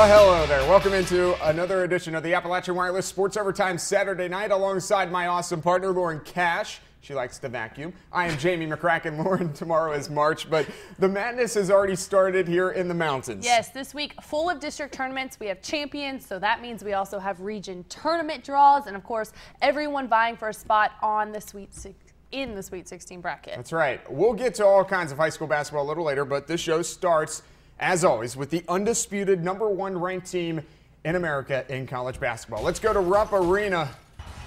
Well, hello there. Welcome into another edition of the Appalachian Wireless Sports Overtime Saturday night alongside my awesome partner, Lauren Cash. She likes to vacuum. I am Jamie McCracken. Lauren, tomorrow is March, but the madness has already started here in the mountains. Yes, this week full of district tournaments. We have champions, so that means we also have region tournament draws, and of course, everyone vying for a spot on the in the Sweet 16 bracket. That's right. We'll get to all kinds of high school basketball a little later, but this show starts, as always, with the undisputed #1 ranked team in America in college basketball. Let's go to Rupp Arena.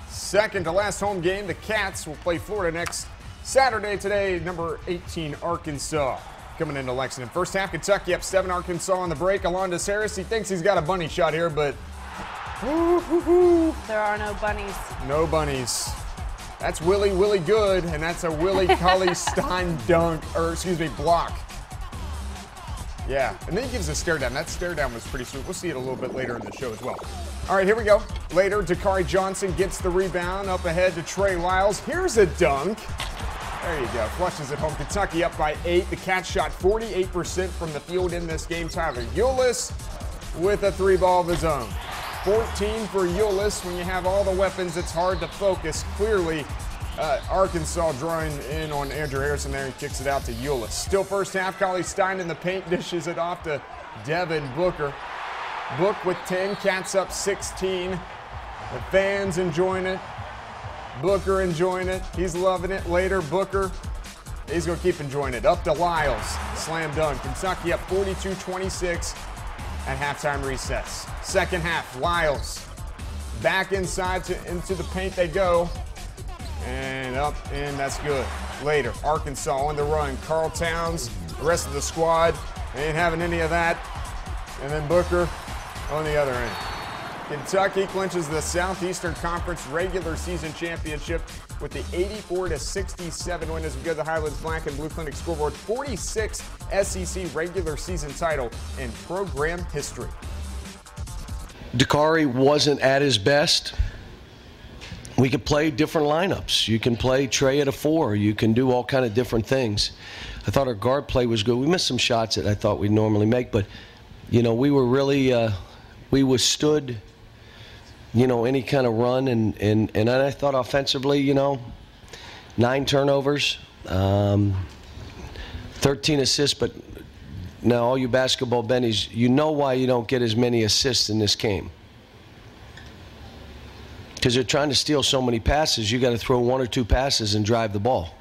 Second to last home game, the Cats will play Florida next Saturday. Today, number 18, Arkansas, coming into Lexington. First half, Kentucky up 7, Arkansas on the break. Alondas Harris, he thinks he's got a bunny shot here, but there are no bunnies. No bunnies. That's Willie Good, and that's a Willie Cauley-Stein block. Yeah, and then he gives a stare down. That stare down was pretty sweet. We'll see it a little bit later in the show as well. All right, here we go. Later, Dakari Johnson gets the rebound up ahead to Trey Lyles. Here's a dunk. There you go. Flushes it home. Kentucky up by 8. The Cats shot 48% from the field in this game. Tyler Ulis with a 3-ball of his own. 14 for Ulis. When you have all the weapons, it's hard to focus. Clearly, Arkansas drawing in on Andrew Harrison there. He kicks it out to Ulis. Still first half, Cauley-Stein in the paint, dishes it off to Devin Booker. Book with 10, Cats up 16. The fans enjoying it. Booker enjoying it. He's loving it. Later, Booker, he's going to keep enjoying it. Up to Lyles. Slam dunk. Kentucky up 42-26 at halftime recess. Second half, Lyles back inside into the paint they go. And up, and that's good. Later, Arkansas on the run. Carl Towns, the rest of the squad, they ain't having any of that. And then Booker on the other end. Kentucky clinches the Southeastern Conference regular season championship with the 84-67 win as we go to the Highlands Black and Blue Clinic scoreboard. 46th SEC regular season title in program history. Dakari wasn't at his best. We could play different lineups. You can play Trey at a 4. You can do all kind of different things. I thought our guard play was good. We missed some shots that I thought we'd normally make, but, you know, we were really, we withstood, you know, any kind of run. And I thought offensively, you know, 9 turnovers, 13 assists, but now all you basketball bennies, you know why you don't get as many assists in this game. Because they're trying to steal so many passes, you got to throw 1 or 2 passes and drive the ball.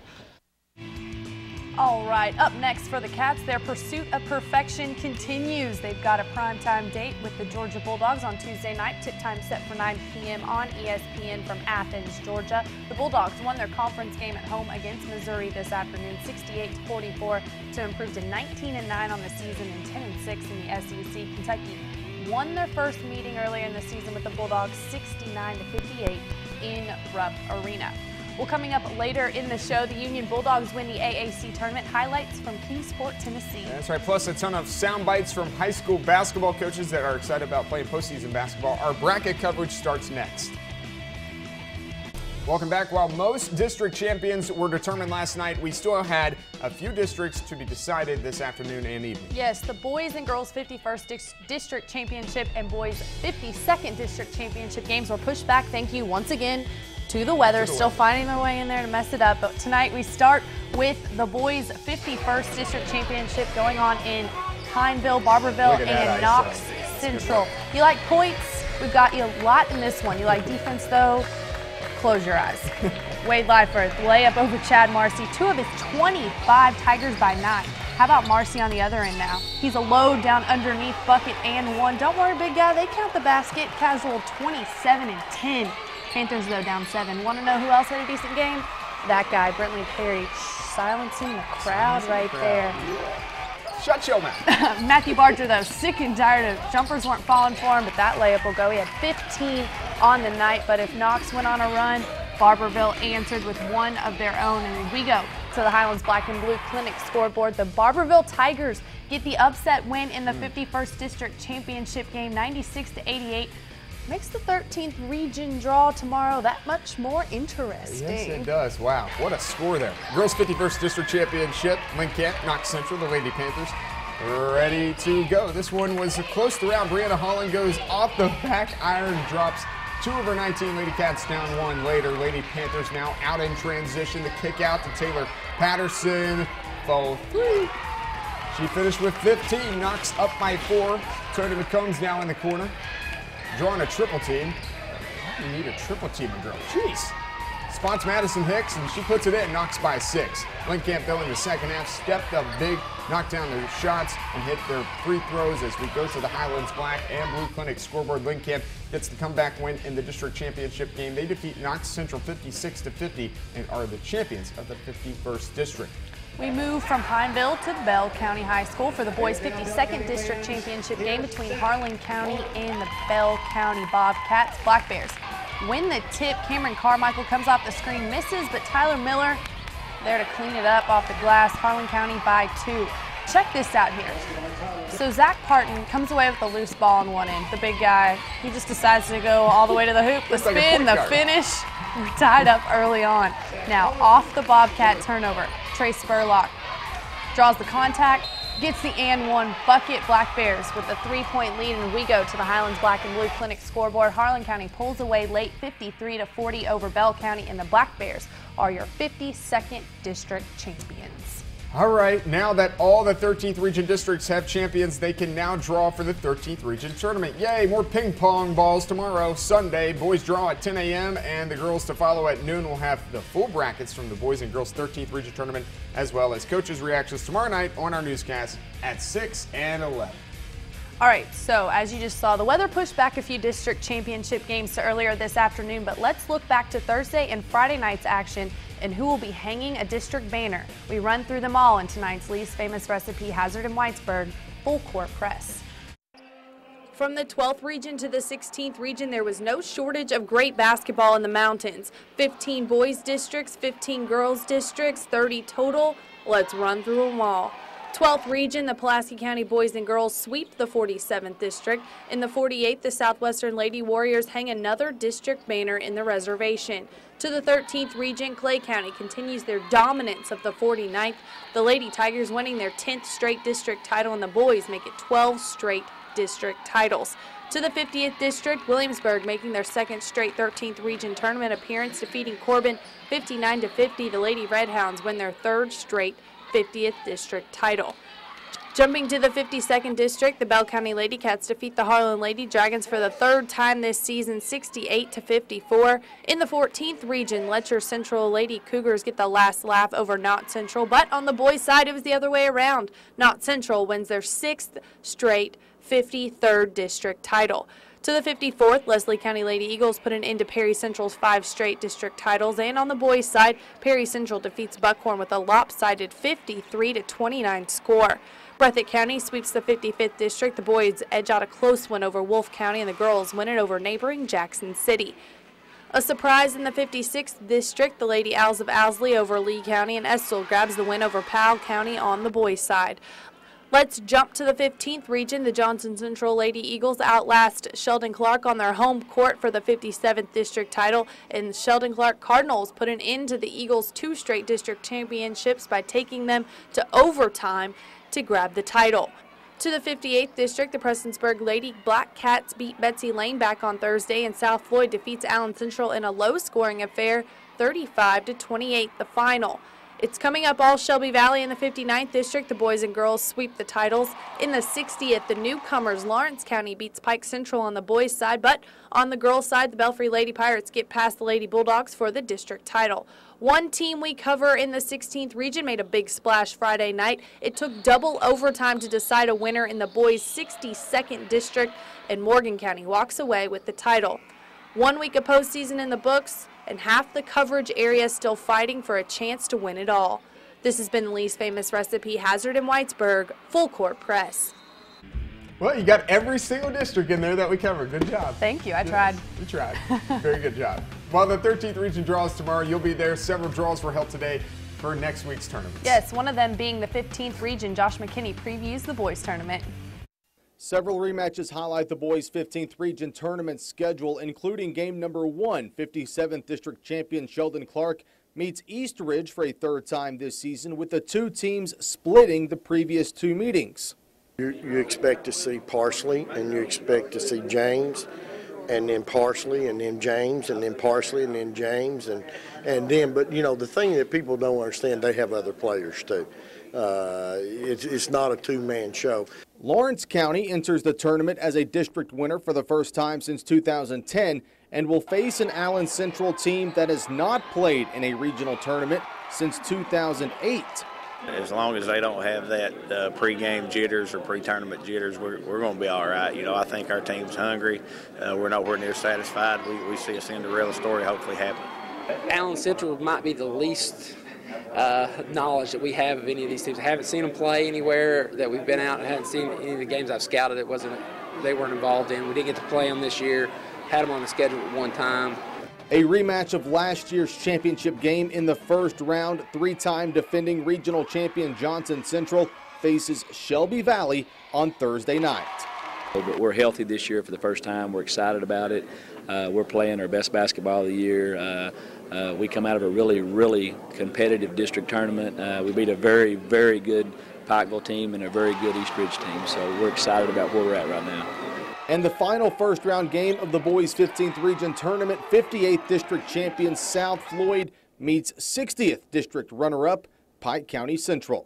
All right, up next for the Cats, their pursuit of perfection continues. They've got a primetime date with the Georgia Bulldogs on Tuesday night. Tip time set for 9 p.m. on ESPN from Athens, Georgia. The Bulldogs won their conference game at home against Missouri this afternoon, 68-44, to improve to 19-9 on the season and 10-6 in the SEC. Kentucky won their first meeting earlier in the season with the Bulldogs 69-58 in Rupp Arena. Well, coming up later in the show, the Union Bulldogs win the AAC tournament. Highlights from Kingsport, Tennessee. That's right, plus a ton of sound bites from high school basketball coaches that are excited about playing postseason basketball. Our bracket coverage starts next. Welcome back. While most district champions were determined last night, we still had a few districts to be decided this afternoon and evening. Yes, the boys and girls 51st district championship and boys 52nd district championship games were pushed back. Thank you once again to the weather. Still finding their way in there to mess it up. But tonight we start with the boys 51st district championship going on in Pineville, Barberville, and Knox Central. You like points? We've got you a lot in this one. You like defense though? Close your eyes. Wade Lyford, layup over Chad Marcy. 2 of his 25, Tigers by 9. How about Marcy on the other end now? He's a low down underneath bucket and 1. Don't worry, big guy. They count the basket. Casual 27-10. Panthers, though, down 7. Want to know who else had a decent game? That guy, Brentley Perry, silencing the crowd right there. Shut your mouth. Matthew Barger, though, sick and tired of jumpers weren't falling for him, but that layup will go. He had 15 on the night, but if Knox went on a run, Barberville answered with 1 of their own. And we go to the Highlands Black and Blue Clinic scoreboard. The Barberville Tigers get the upset win in the 51st District Championship game, 96-88. Makes the 13th region draw tomorrow that much more interesting. Yes, it does. Wow, what a score there. Girls 51st District Championship, Lynn Camp, Knox Central, the Lady Panthers. ready to go. This one was close throughout. Brianna Holland goes off the back iron, drops 2 of her 19. Lady Cats down 1 later. Lady Panthers now out in transition. The kick out to Taylor Patterson. Foul 3. She finished with 15, knocks up by 4. Tony McCombs now in the corner, drawing a triple team. You need a triple team, girl. Jeez. Spots Madison Hicks, and she puts it in, knocks by 6. Linkamp, though, in the second half, stepped up big, knocked down their shots, and hit their free throws as we go to the Highlands Black and Blue Clinic scoreboard. Linkamp gets the comeback win in the district championship game. They defeat Knox Central 56-50 and are the champions of the 51st district. We move from Pineville to Bell County High School for the boys' 52nd district championship game between Harlan County and the Bell County Bobcats. Black Bears win the tip. Cameron Carmichael comes off the screen, misses, but Tyler Miller there to clean it up off the glass. Harlan County by 2. Check this out here. So Zach Parton comes away with a loose ball on one end. The big guy, he just decides to go all the way to the hoop. The spin, the finish. We're tied up early on. Now off the Bobcat turnover. Trey Spurlock draws the contact, gets the and one bucket. Black Bears with a 3-point lead, and we go to the Highlands Black and Blue Clinic scoreboard. Harlan County pulls away late 53-40 over Bell County, and the Black Bears are your 52nd district champions. All right, now that all the 13th region districts have champions, they can now draw for the 13th region tournament. Yay, more ping pong balls tomorrow, Sunday. Boys draw at 10 a.m. and the girls to follow at noon. We'll have the full brackets from the boys and girls 13th region tournament, as well as coaches' reactions tomorrow night on our newscast at 6 and 11. All right, so as you just saw, the weather pushed back a few district championship games to earlier this afternoon, but let's look back to Thursday and Friday night's action and who will be hanging a district banner. We run through them all in tonight's least famous recipe, Hazard and Whitesburg Full Court Press. From the 12th region to the 16th region, there was no shortage of great basketball in the mountains. 15 boys districts, 15 girls districts, 30 total. Let's run through them all. 12th region, the Pulaski County boys and girls sweep the 47th district. In the 48th, the Southwestern Lady Warriors hang another district banner in the reservation. To the 13th region, Clay County continues their dominance of the 49th. The Lady Tigers winning their 10th straight district title, and the boys make it 12 straight district titles. To the 50th district, Williamsburg making their 2nd straight 13th region tournament appearance, defeating Corbin 59-50. The Lady Redhounds win their 3rd straight 50th district title. Jumping to the 52nd district, the Bell County Lady Cats defeat the Harlan Lady Dragons for the 3rd time this season, 68-54. In the 14th region, Letcher Central Lady Cougars get the last laugh over Knott Central, but on the boys' side, it was the other way around. Knott Central wins their 6th straight 53rd district title. To the 54th, Leslie County Lady Eagles put an end to Perry Central's 5 straight district titles, and on the boys' side, Perry Central defeats Buckhorn with a lopsided 53-29 score. Breathitt County sweeps the 55th district. The boys edge out a close one over Wolfe County, and the girls win it over neighboring Jackson City. A surprise in the 56th district, the Lady Owls of Owsley over Lee County, and Estill grabs the win over Powell County on the boys' side. Let's jump to the 15th region. The Johnson Central Lady Eagles outlast Sheldon Clark on their home court for the 57th district title, and Sheldon Clark Cardinals put an end to the Eagles' 2 straight district championships by taking them to overtime to grab the title. To the 58th district, the Prestonsburg Lady Black Cats beat Betsy Lane back on Thursday, and South Floyd defeats Allen Central in a low-scoring affair, 35-28 the final. It's coming up all Shelby Valley in the 59th district. The boys and girls sweep the titles. In the 60th, the newcomers Lawrence County beats Pike Central on the boys' side, but on the girls' side, the Belfry Lady Pirates get past the Lady Bulldogs for the district title. One team we cover in the 16th region made a big splash Friday night. It took double overtime to decide a winner in the boys' 62nd district, and Morgan County walks away with the title. 1 week of postseason in the books, and half the coverage area still fighting for a chance to win it all. This has been the least famous recipe, Hazard and Whitesburg Full Court Press. Well, you got every single district in there that we covered. Good job. Thank you. I tried. You tried. Very good job. While the 13th region draws tomorrow, you'll be there. Several draws were held today for next week's tournament. Yes, one of them being the 15th region. Josh McKinney previews the boys tournament. Several rematches highlight the boys' 15th region tournament schedule, including game number 1. 57th district champion Sheldon Clark meets East Ridge for a 3rd time this season, with the 2 teams splitting the previous 2 meetings. You expect to see Parsley, and you expect to see James, and then Parsley, and then James, and then Parsley, and then James, and then. But you know, the thing that people don't understand, they have other players too. It's not a two-man show. Lawrence County enters the tournament as a district winner for the first time since 2010 and will face an Allen Central team that has not played in a regional tournament since 2008. As long as they don't have that pregame jitters or pre-tournament jitters, we're going to be all right. You know, I think our team's hungry. We're nowhere near satisfied. We see a Cinderella story hopefully happen. Allen Central might be the least knowledge that we have of any of these teams. I haven't seen them play anywhere that we've been out. I haven't seen any of the games I've scouted. They weren't involved in. We didn't get to play them this year. Had them on the schedule at one time. A rematch of last year's championship game in the first round. Three-time defending regional champion Johnson Central faces Shelby Valley on Thursday night. But we're healthy this year for the first time. We're excited about it. We're playing our best basketball of the year. We come out of a really, really competitive district tournament. We beat a very, very good Pikeville team and a very good East Ridge team. So we're excited about where we're at right now. And the final first-round game of the boys' 15th region tournament, 58th district champion South Floyd meets 60th district runner-up Pike County Central.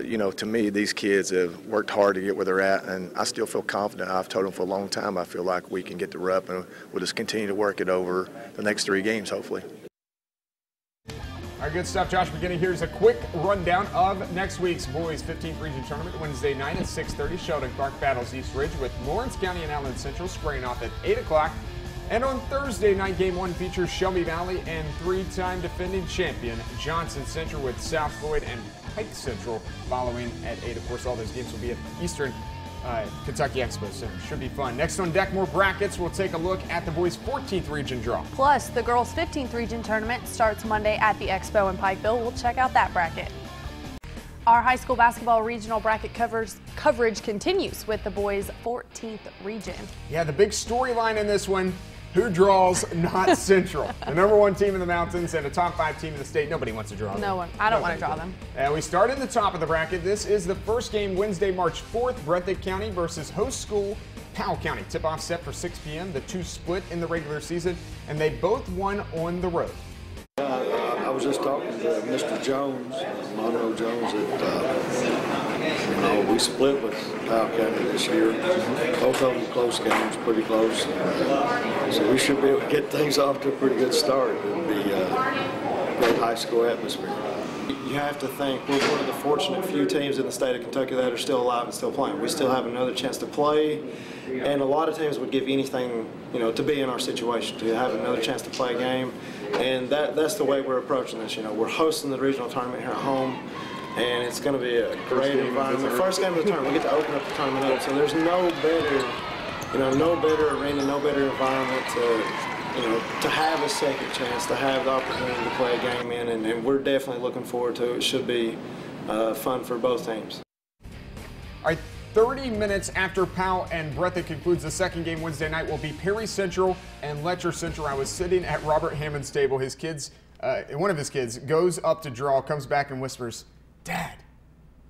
You know, to me, these kids have worked hard to get where they're at, and I still feel confident. I've told them for a long time I feel like we can get the rep, and we'll just continue to work it over the next 3 games, hopefully. All right, good stuff, Josh. Beginning, here's a quick rundown of next week's boys 15th region tournament. Wednesday night at 6:30, Sheldon Clark battles East Ridge with Lawrence County and Allen Central squaring off at 8 o'clock. And on Thursday night, game 1 features Shelby Valley and 3-time defending champion Johnson Central with South Floyd and Pike Central following at 8. Of course, all those games will be at Eastern Kentucky Expo Center. Should be fun. Next on deck, more brackets. We'll take a look at the boys' 14th region draw. Plus, the girls' 15th region tournament starts Monday at the Expo in Pikeville. We'll check out that bracket. Our high school basketball regional bracket coverage continues with the boys' 14th region. Yeah, the big storyline in this one, who draws not Central? The #1 team in the mountains and a top 5 team in the state. Nobody wants to draw them. No one. I don't want to draw them. And we start in the top of the bracket. This is the first game Wednesday, March 4th. Breathitt County versus host school Powell County. Tip-off set for 6 p.m. The two split in the regular season, and they both won on the road. I was just talking to Mr. Jones, Monroe Jones, that we split with Powell County this year. Both of them close games, pretty close. So we should be able to get things off to a pretty good start. It'll be a great high school atmosphere. You have to think we're one of the fortunate few teams in the state of Kentucky that are still alive and still playing. We still have another chance to play, and a lot of teams would give anything, to be in our situation, to have another chance to play a game, and that's the way we're approaching this. We're hosting the regional tournament here at home, and it's going to be a great environment. First game of the tournament, we get to open up the tournament up, so there's no better arena, no better environment to have a second chance, to have the opportunity to play a game in, and we're definitely looking forward to it. It should be fun for both teams. All right, 30 minutes after Powell and Breathitt concludes the second game Wednesday night will be Perry Central and Letcher Central. I was sitting at Robert Hammond's table. His kids, one of his kids goes up to draw, comes back and whispers, "Dad,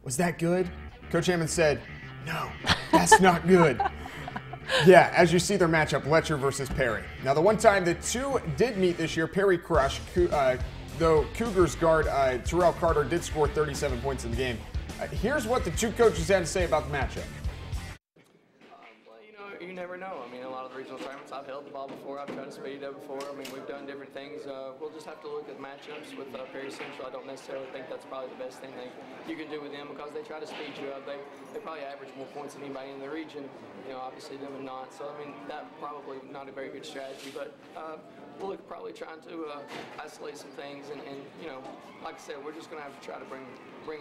was that good?" Coach Hammond said, "No, that's not good." Yeah, as you see their matchup, Letcher versus Perry. Now, the one time the two did meet this year, Perry crushed, though Cougars guard Terrell Carter did score 37 points in the game. Here's what the two coaches had to say about the matchup. You never know. I mean, a lot of the regional tournaments, I've held the ball before. I've tried to speed it up before. I mean, we've done different things. We'll just have to look at matchups with Perry Central. I don't necessarily think that's probably the best thing you can do with them because they try to speed you up. They probably average more points than anybody in the region. Obviously them and not. So, I mean, that probably not a very good strategy. But we'll look probably trying to isolate some things. And like I said, we're just going to have to try to bring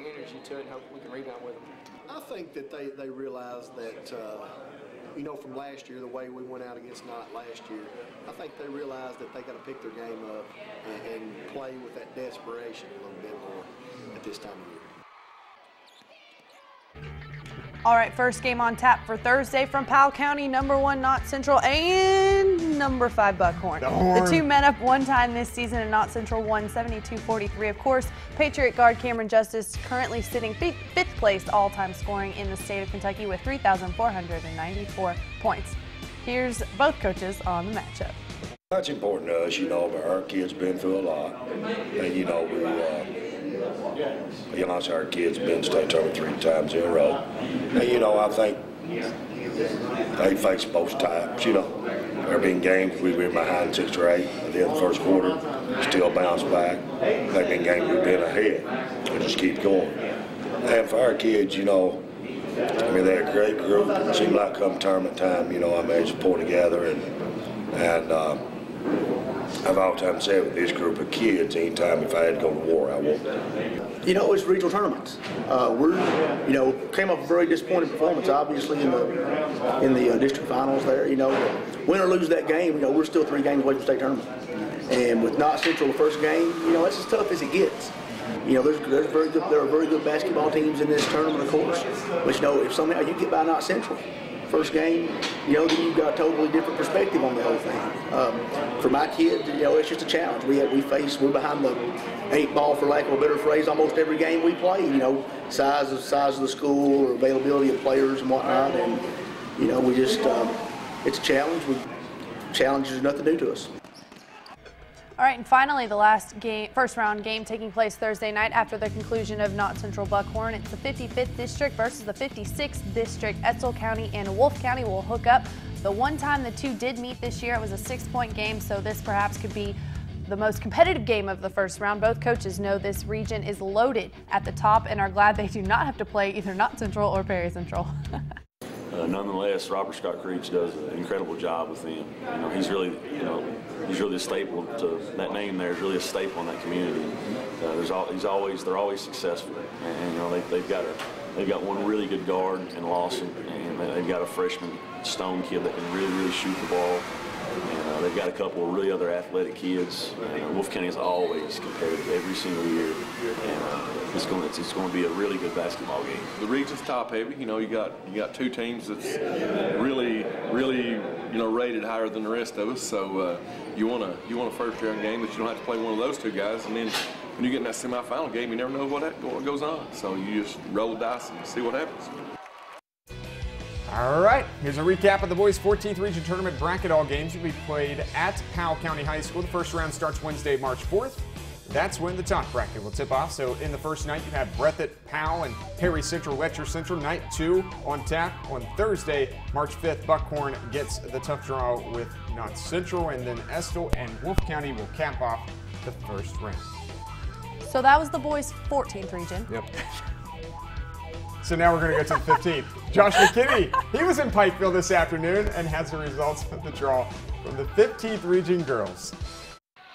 energy to it and hope we can rebound with them. I think that they realize that, from last year, the way we went out against Knott last year, I think they realize that they got to pick their game up and play with that desperation a little bit more at this time of year. All right, first game on tap for Thursday from Powell County, #1 Knott Central and #5 Buckhorn. The two met up one time this season and Knott Central won 72-43. Of course, Patriot guard Cameron Justice currently sitting fifth place all-time scoring in the state of Kentucky with 3,494 points. Here's both coaches on the matchup. That's important to us, you know, but our kids been through a lot. And, you know, our kids been state tournament 3 times in a row. And, you know, I think they face both types, you know. There been games we've been behind 6 or 8 at the end of the first quarter, still bounce back. They've been games we've been ahead and just keep going. And for our kids, you know, I mean, they're a great group. It seems like come tournament time, you know, I mean, just pull together and I've often said with this group of kids, anytime if I had to go to war, I would. You know, it's regional tournaments. You know, came up a very disappointing performance, obviously, in the district finals there. You know, win or lose that game, you know, we're still 3 games away from state tournament. And with Knott Central the first game, you know, it's as tough as it gets. You know, there are very good basketball teams in this tournament, of course. But you know, if somehow you get by Knott Central first game, you know, then you've got a totally different perspective on the whole thing. For my kids, you know, it's just a challenge. We're behind the 8 ball, for lack of a better phrase, almost every game we play. You know, size of the school or availability of players and whatnot, and you know, we just it's a challenge. Challenges are nothing new to us. All right, and finally, the first round game taking place Thursday night after the conclusion of Knott Central Buckhorn. It's the 55th district versus the 56th district. Etzel County and Wolfe County will hook up. The one time the two did meet this year, it was a 6-point game, so this perhaps could be the most competitive game of the first round. Both coaches know this region is loaded at the top and are glad they do not have to play either Knott Central or Perry Central. Nonetheless, Robert Scott Creech does an incredible job with them. You know, he's really a staple to that name. There is really a staple in that community. They're always successful, and you know they've got one really good guard in Lawson, and they've got a freshman Stone kid that can really shoot the ball. And they've got a couple of really other athletic kids. Wolfe County is always competitive every single year, and it's going to be a really good basketball game. The region's top heavy. You know, you got 2 teams that's really rated higher than the rest of us. So you want a first round game that you don't have to play one of those 2 guys, and then when you get in that semifinal game, you never know what goes on. So you just roll the dice and see what happens. All right, here's a recap of the boys' 14th Region Tournament bracket. All games will be played at Powell County High School. The first round starts Wednesday, March 4th. That's when the top bracket will tip off. So in the first night, you have Breathitt, Powell, and Perry Central, Letcher Central. Night 2 on tap on Thursday, March 5th. Buckhorn gets the tough draw with Knott Central, and then Estill and Wolfe County will cap off the first round. So that was the boys' 14th region. Yep. So now we're going to go to the 15th. Josh McKinney, he was in Pikeville this afternoon and has the results of the draw from the 15th Region girls.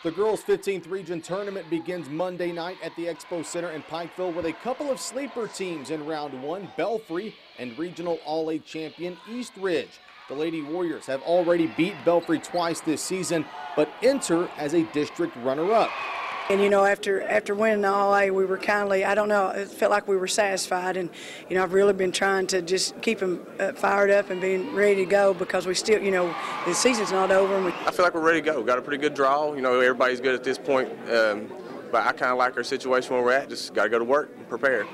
The girls' 15th Region Tournament begins Monday night at the Expo Center in Pikeville with a couple of sleeper teams in round 1, Belfry and regional All-A champion East Ridge. The Lady Warriors have already beat Belfry twice this season, but enter as a district runner-up. And, you know, after winning the All-A, we were I don't know, it felt like we were satisfied. And, you know, I've really been trying to just keep them fired up and being ready to go because we still, you know, the season's not over. And I feel like we're ready to go. We've got a pretty good draw. You know, everybody's good at this point. But I kind of like our situation where we're at. Just got to go to work and prepare.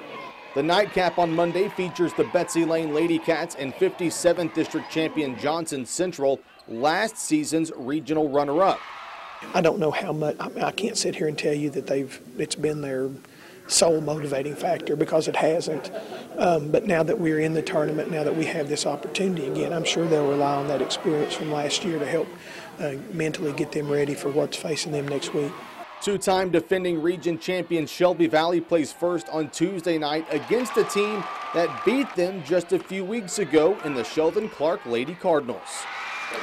The nightcap on Monday features the Betsy Lane Lady Cats and 57th District champion Johnson Central, last season's regional runner-up. I don't know how much, I can't sit here and tell you that it's been their sole motivating factor because it hasn't. But now that we're in the tournament, now that we have this opportunity again, I'm sure they'll rely on that experience from last year to help mentally get them ready for what's facing them next week. 2-time defending region champion Shelby Valley plays first on Tuesday night against a team that beat them just a few weeks ago in the Sheldon Clark Lady Cardinals.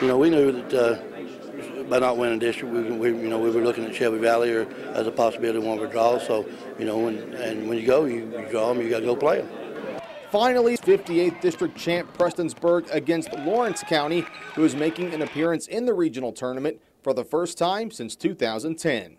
You know, we knew that by not winning district, we were looking at Shelby Valley as a possibility of one of our draws. So, you know, when you go, you draw them, you got to go play them. Finally, 58th District champ Prestonsburg against Lawrence County, who is making an appearance in the regional tournament for the first time since 2010.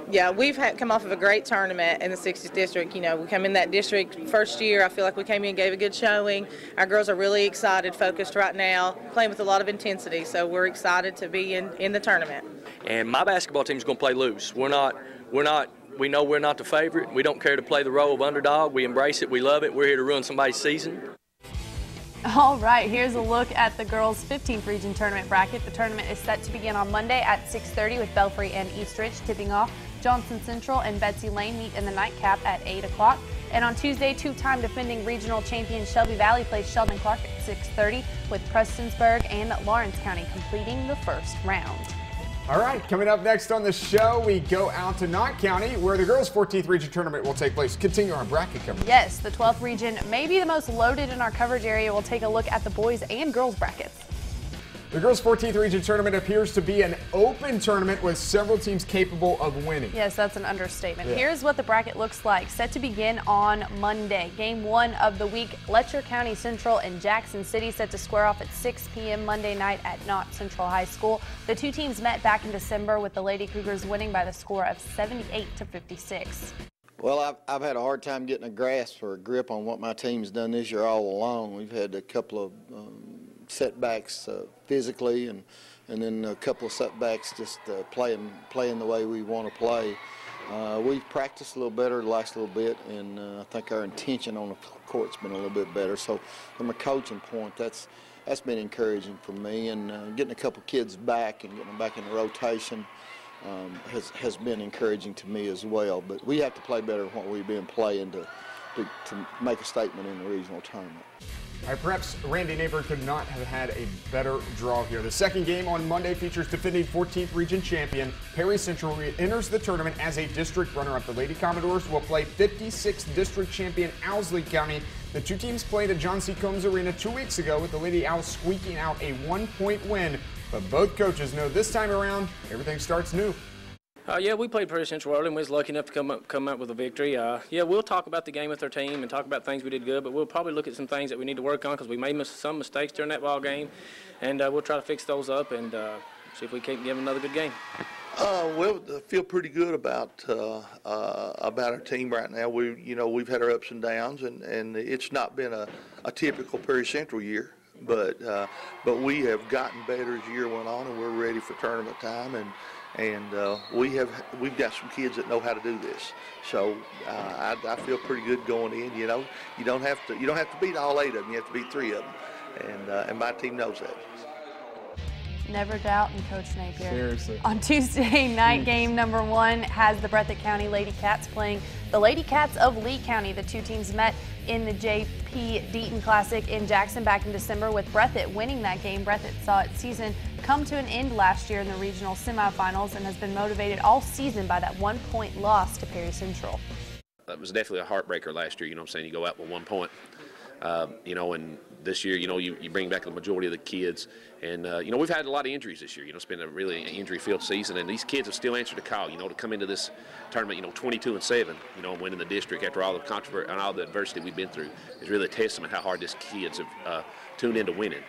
Yeah, we've come off of a great tournament in the 60th district. You know, we come in that district first year. I feel like we came in and gave a good showing. Our girls are really excited, focused right now, playing with a lot of intensity. So we're excited to be in the tournament. And my basketball team is going to play loose. We know we're not the favorite. We don't care to play the role of underdog. We embrace it. We love it. We're here to ruin somebody's season. All right, here's a look at the girls' 15th region tournament bracket. The tournament is set to begin on Monday at 6:30 with Belfry and Eastridge tipping off. Johnson Central and Betsy Lane meet in the nightcap at 8 o'clock. And on Tuesday, two-time defending regional champion Shelby Valley plays Sheldon Clark at 6:30 with Prestonsburg and Lawrence County completing the first round. All right, coming up next on the show, we go out to Knott County where the girls' 14th region tournament will take place. Continue our bracket coverage. Yes, the 12th region may be the most loaded in our coverage area. We'll take a look at the boys and girls brackets. The girls' 14th region tournament appears to be an open tournament with several teams capable of winning. Yes, that's an understatement. Yeah. Here's what the bracket looks like. Set to begin on Monday. Game 1 of the week, Letcher County Central and Jackson City set to square off at 6 p.m. Monday night at Knott Central High School. The two teams met back in December with the Lady Cougars winning by the score of 78-56. Well, I've had a hard time getting a grasp or a grip on what my team's done this year all along. We've had a couple of setbacks physically and then a couple of setbacks just playing the way we want to play. We've practiced a little better the last little bit, and I think our intention on the court's been a little bit better. So from a coaching point, that's been encouraging for me, and getting a couple kids back and getting them back in the rotation has been encouraging to me as well. But we have to play better than what we've been playing to make a statement in the regional tournament. All right, perhaps Randy Neighbor could not have had a better draw here. The second game on Monday features defending 14th region champion Perry Central enters the tournament as a district runner-up. The Lady Commodores will play 56th district champion Owsley County. The two teams played at John C. Combs Arena 2 weeks ago with the Lady Owls squeaking out a 1-point win. But both coaches know this time around everything starts new. Yeah, we played pretty Central early, and we was lucky enough to come up with a victory. Yeah, we'll talk about the game with our team and talk about things we did good, but we'll probably look at some things that we need to work on because we made some mistakes during that ball game, and we'll try to fix those up and see if we can give them another good game. Well, I feel pretty good about our team right now. We've had our ups and downs, and it's not been a typical Perry Central year, but we have gotten better as the year went on, and we're ready for tournament time, and we've got some kids that know how to do this. So I feel pretty good going in. You know, you don't have to beat all 8 of them. You have to beat 3 of them, and my team knows that. Never doubt in Coach Napier. Seriously. On Tuesday night, game number 1 has the Breathitt County Lady Cats playing the Lady Cats of Lee County. The two teams met in the J.P. Deaton Classic in Jackson back in December, with Breathitt winning that game. Breathitt saw its season come to an end last year in the regional semifinals and has been motivated all season by that 1-point loss to Perry Central. That was definitely a heartbreaker last year. You know what I'm saying? You go out with 1 point. And this year, you bring back the majority of the kids. And, we've had a lot of injuries this year. It's been a really injury-filled season. And these kids have still answered the call, to come into this tournament, 22-7, winning the district after all the controversy and all the adversity we've been through is really a testament how hard these kids have tuned into winning.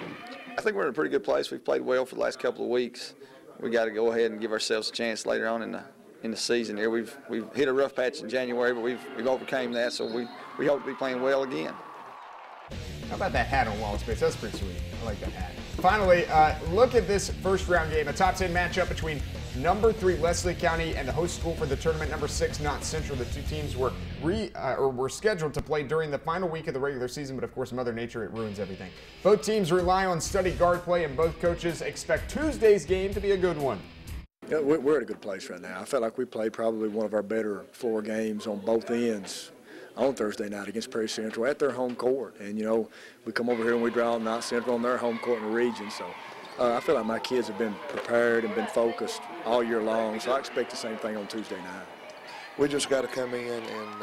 I think we're in a pretty good place. We've played well for the last couple of weeks. We got to go ahead and give ourselves a chance later on in the season here. We've hit a rough patch in January, but we've overcame that, so we hope to be playing well again. How about that hat on Wallace Bates? That's pretty sweet. I like that hat. Finally, look at this first round game, a top 10 matchup between number 3 Leslie County and the host school for the tournament, number 6 Knott Central. The two teams were scheduled to play during the final week of the regular season, but of course Mother Nature, it ruins everything. Both teams rely on steady guard play, and both coaches expect Tuesday's game to be a good one. Yeah, we're at a good place right now. I felt like we played probably one of our better floor games on both ends on Thursday night against Perry Central at their home court. And, we come over here and we draw Knott Central on their home court in the region. So I feel like my kids have been prepared and been focused all year long. So I expect the same thing on Tuesday night. We just got to come in and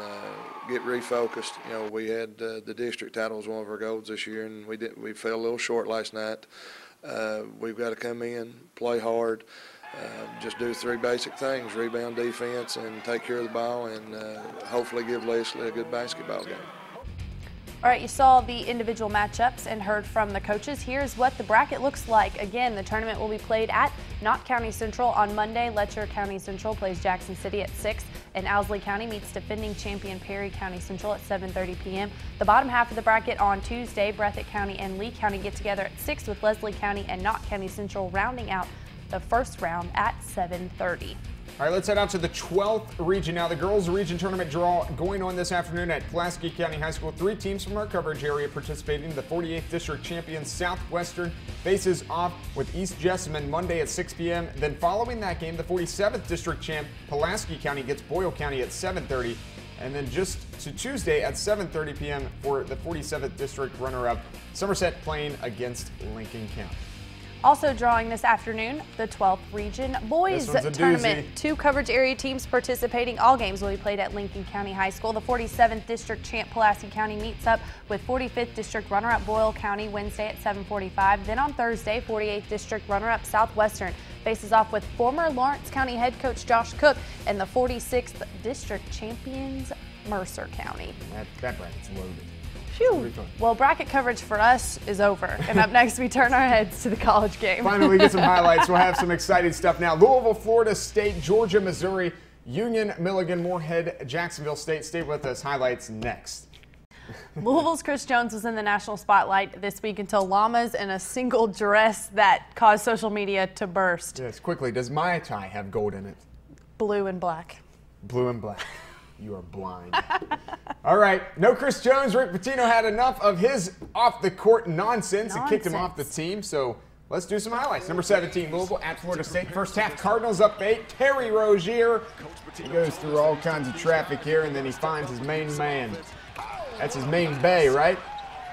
get refocused. We had the district title was one of our goals this year, and we fell a little short last night. We've got to come in, play hard, just do 3 basic things: rebound, defense, and take care of the ball, and hopefully give Leslie a good basketball game. All right, you saw the individual matchups and heard from the coaches. Here's what the bracket looks like. Again, the tournament will be played at Knott County Central on Monday. Letcher County Central plays Jackson City at 6, and Owsley County meets defending champion Perry County Central at 7:30 p.m. The bottom half of the bracket on Tuesday, Breathitt County and Lee County get together at 6, with Leslie County and Knott County Central rounding out the first round at 7:30. All right, let's head out to the 12th region now. The girls' region tournament draw going on this afternoon at Pulaski County High School. 3 teams from our coverage area participating. The 48th District champion Southwestern faces off with East Jessamine Monday at 6 p.m. Then following that game, the 47th District champ Pulaski County gets Boyle County at 7:30. And then just to Tuesday at 7:30 p.m. for the 47th District runner-up, Somerset playing against Lincoln County. Also drawing this afternoon, the 12th region boys tournament. 2 coverage area teams participating. All games will be played at Lincoln County High School. The 47th District champ Pulaski County meets up with 45th District runner-up Boyle County Wednesday at 7:45. Then on Thursday, 48th District runner-up Southwestern faces off with former Lawrence County head coach Josh Cook and the 46th District champions Mercer County. That bracket's loaded. Phew. Well, bracket coverage for us is over. And up next, we turn our heads to the college game. Finally, get some highlights. We'll have some exciting stuff now. Louisville, Florida State, Georgia, Missouri, Union, Milligan, Moorhead, Jacksonville State. Stay with us. Highlights next. Louisville's Chris Jones was in the national spotlight this week until llamas in a single dress that caused social media to burst. Yes, quickly. Does my tie have gold in it? Blue and black. Blue and black. You are blind. All right, no Chris Jones. Rick Pitino had enough of his off-the-court nonsense and kicked him off the team. So let's do some highlights. Number 17, Louisville at Florida State. First half, Cardinals up 8. Terry Rozier. He goes through all kinds of traffic here, and then he finds his main man. That's his main bay, right?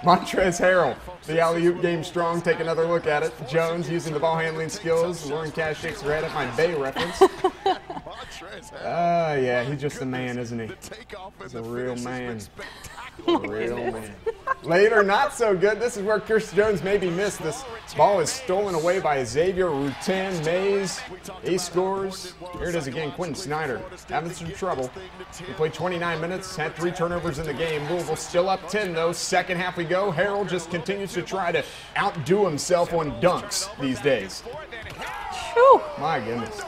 Montrezl Harrell. The alley-oop game strong. Take another look at it. Jones using the ball handling skills. Lauren Cash shakes her head at my Bay reference. Yeah, he's just a man, isn't he? He's a real man. A real man. Later, not so good. This is where Chris Jones maybe missed. This ball is stolen away by Xavier Rutan Mays. He scores. Here it is again, Quentin Snyder having some trouble. He played 29 minutes, had 3 turnovers in the game. Louisville still up 10 though. Second half we go. Harrell just continues to try to outdo himself on dunks these days. Whew. My goodness.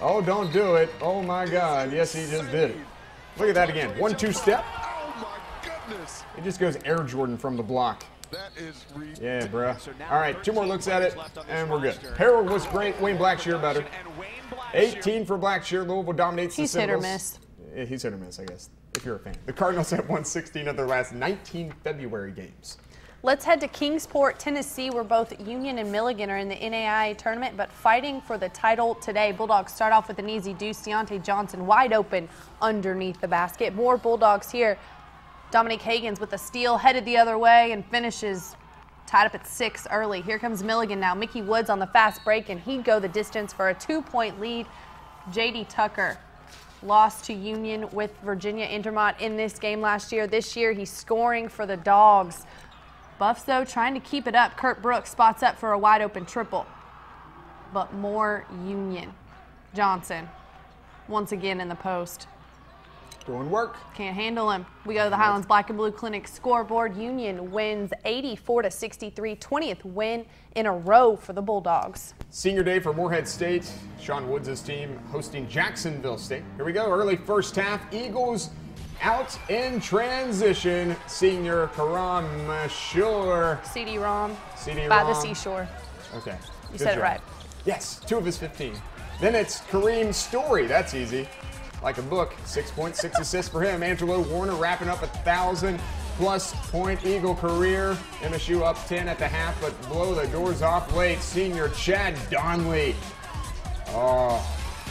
Oh, don't do it. Oh my God. Yes, he just did it. Look at that again. 1-2 step. It just goes Air Jordan from the block. Yeah, bruh. All right, 2 more looks at it, and we're good. Harrell was great. Wayne Blackshear better. 18 for Blackshear. Louisville dominates the Seminoles. He's hit or miss. Yeah, he's hit or miss, I guess, if you're a fan. The Cardinals have won 16 of their last 19 February games. Let's head to Kingsport, Tennessee, where both Union and Milligan are in the NAIA tournament, but fighting for the title today. Bulldogs start off with an easy deuce. Deontay Johnson wide open underneath the basket. More Bulldogs here. Dominique Hagans with a steal, headed the other way, and finishes tied up at 6 early. Here comes Milligan now. Mickey Woods on the fast break, and he'd go the distance for a 2-point lead. J.D. Tucker lost to Union with Virginia Intermont in this game last year. This year, he's scoring for the Dogs. Buffs, though, trying to keep it up. Kurt Brooks spots up for a wide-open triple. But more Union. Johnson, once again in the post. Doing work. Can't handle him. We go to the Highlands Black and Blue Clinic scoreboard. Union wins 84-63, 20th win in a row for the Bulldogs. Senior day for Moorhead State. Sean Woods' team hosting Jacksonville State. Here we go. Early first half. Eagles out in transition. Senior Karam Mashur. CD-ROM. CD-ROM. By the seashore. Okay. You said it right. Yes, 2 of his 15. Then it's Kareem Story. That's easy. Like a book. 6 points, 6 assists for him. Angelo Warner wrapping up a 1,000-plus point Eagle career. MSU up 10 at the half, but blow the doors off late. Senior Chad Donley. Oh,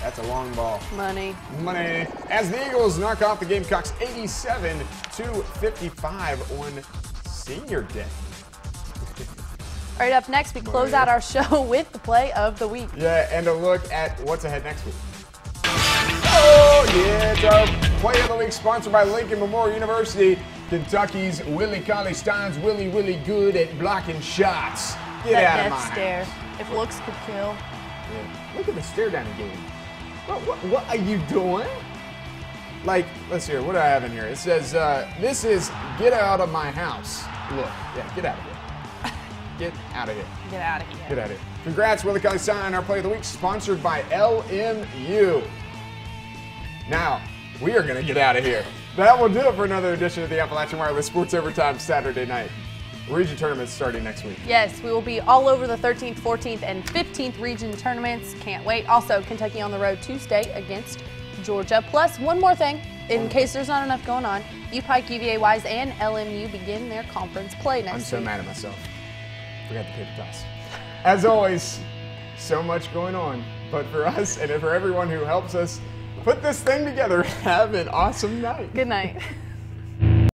that's a long ball. Money. Money. As the Eagles knock off the Gamecocks 87-55 on Senior Day. All right, up next, we close out our show with the play of the week. Yeah, and a look at what's ahead next week. Oh, yeah, it's our play of the week sponsored by Lincoln Memorial University. Kentucky's Willie Cauley-Stein's Willie good at blocking shots. Get that out of death my stare. If looks could kill. Yeah. Look at the stare down again. What are you doing? Like, let's see here. What do I have in here? It says, this is get out of my house. Look, yeah, get out of here. Get out of here. Get out of here. Get out of here. Congrats, Willie Cauley-Stein, our Play of the Week, sponsored by LMU. Now, we are going to get out of here. That will do it for another edition of the Appalachian Wireless Sports Overtime Saturday night. Region tournaments starting next week. Yes, we will be all over the 13th, 14th, and 15th region tournaments. Can't wait. Also, Kentucky on the road Tuesday against Georgia. Plus, one more thing, in case there's not enough going on, UPike, UVA Wise, and LMU begin their conference play next week. I'm so mad at myself. Forgot the paper toss. As always, so much going on. But for us and for everyone who helps us put this thing together, have an awesome night. Good night.